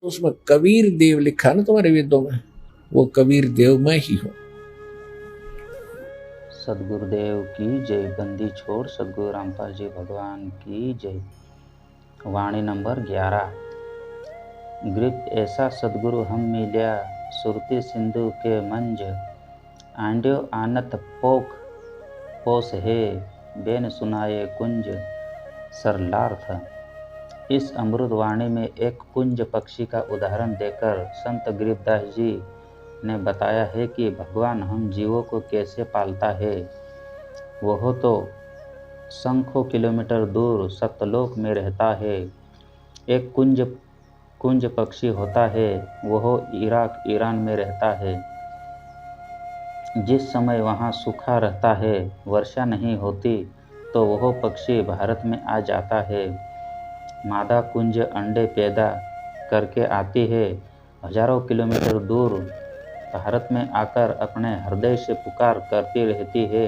उसमें कबीर देव लिखा ना तुम्हारे वेदों में, वो कबीर देव मैं ही हूं। सदगुरुदेव की जय। बंदी छोड़ सदगुरु रामपाल जी भगवान की जय। वाणी नंबर 11। ग्रिप ऐसा सदगुरु हम मिल्या सुरती सिंधु के मंज, आंड्यो आनत पोख पोस है बेन सुनाए कुंज सरलार्थ। इस अमृत वाणी में एक कुंज पक्षी का उदाहरण देकर संत गरीबदास जी ने बताया है कि भगवान हम जीवों को कैसे पालता है। वह तो संख्यों किलोमीटर दूर सत्यलोक में रहता है। एक कुंज पक्षी होता है, वह इराक ईरान में रहता है। जिस समय वहाँ सूखा रहता है, वर्षा नहीं होती, तो वह पक्षी भारत में आ जाता है। मादा कुंज अंडे पैदा करके आती है, हजारों किलोमीटर दूर भारत में आकर अपने हृदय से पुकार करती रहती है।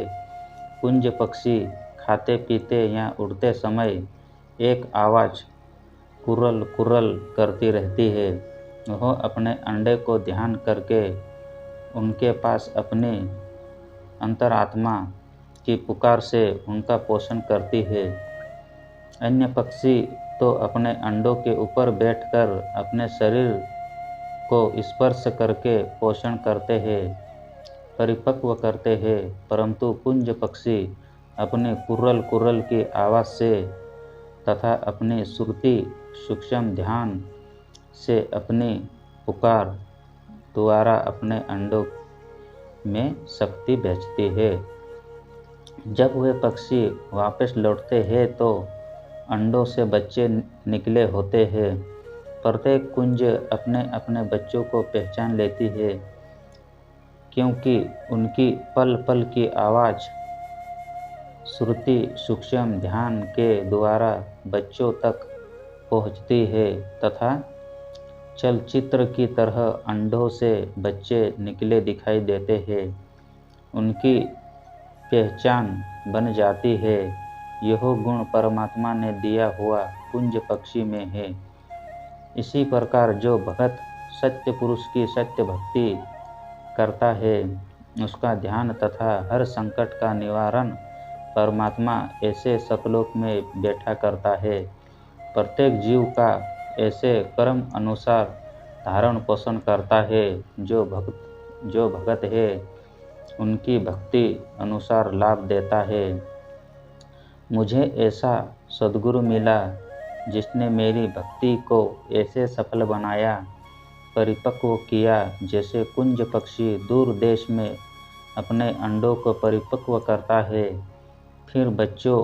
कुंज पक्षी खाते पीते या उड़ते समय एक आवाज़ कुर्रल कुर्रल करती रहती है। वह अपने अंडे को ध्यान करके उनके पास अपनी अंतरात्मा की पुकार से उनका पोषण करती है। अन्य पक्षी तो अपने अंडों के ऊपर बैठकर अपने शरीर को स्पर्श करके पोषण करते हैं, परिपक्व करते हैं, परंतु कुंज पक्षी अपने कुर्रल कुर्रल की आवाज़ से तथा अपनी सुरती सूक्ष्म ध्यान से अपनी पुकार द्वारा अपने अंडों में शक्ति भेजती है। जब वे पक्षी वापस लौटते हैं तो अंडों से बच्चे निकले होते हैं। प्रत्येक कुंज अपने अपने बच्चों को पहचान लेती है, क्योंकि उनकी पल पल की आवाज़ श्रुति सूक्ष्म ध्यान के द्वारा बच्चों तक पहुँचती है तथा चलचित्र की तरह अंडों से बच्चे निकले दिखाई देते हैं। उनकी पहचान बन जाती है। यह गुण परमात्मा ने दिया हुआ कुंज पक्षी में है। इसी प्रकार जो भगत सत्य पुरुष की सत्य भक्ति करता है, उसका ध्यान तथा हर संकट का निवारण परमात्मा ऐसे सतलोक में बैठा करता है। प्रत्येक जीव का ऐसे कर्म अनुसार धारण पोषण करता है। जो भगत है, उनकी भक्ति अनुसार लाभ देता है। मुझे ऐसा सद्गुरु मिला जिसने मेरी भक्ति को ऐसे सफल बनाया, परिपक्व किया, जैसे कुंज पक्षी दूर देश में अपने अंडों को परिपक्व करता है, फिर बच्चों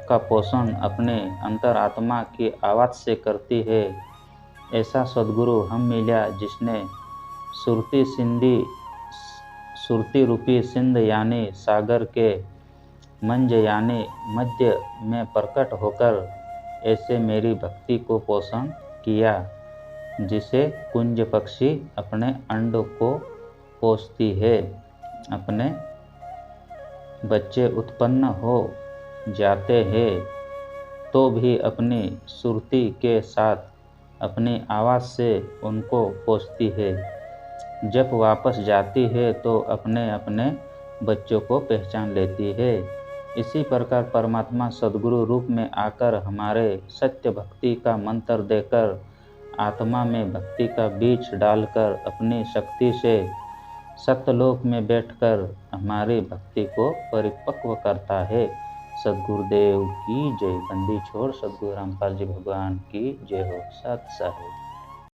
का पोषण अपने अंतरात्मा की आवाज़ से करती है। ऐसा सद्गुरु हम मिला जिसने सुरती रूपी सिंध यानी सागर के मंज यानी मध्य में प्रकट होकर ऐसे मेरी भक्ति को पोषण किया, जिसे कुंज पक्षी अपने अंडों को पोषती है। अपने बच्चे उत्पन्न हो जाते हैं तो भी अपनी सुरती के साथ अपनी आवाज़ से उनको पोषती है। जब वापस जाती है तो अपने अपने बच्चों को पहचान लेती है। इसी प्रकार परमात्मा सद्गुरु रूप में आकर हमारे सत्य भक्ति का मंत्र देकर आत्मा में भक्ति का बीज डालकर अपनी शक्ति से सत्यलोक में बैठकर हमारी भक्ति को परिपक्व करता है। सद्गुरुदेव की जय। बंदी छोड़ सद्गुरु रामपाल जी भगवान की जय हो। सत साहिब।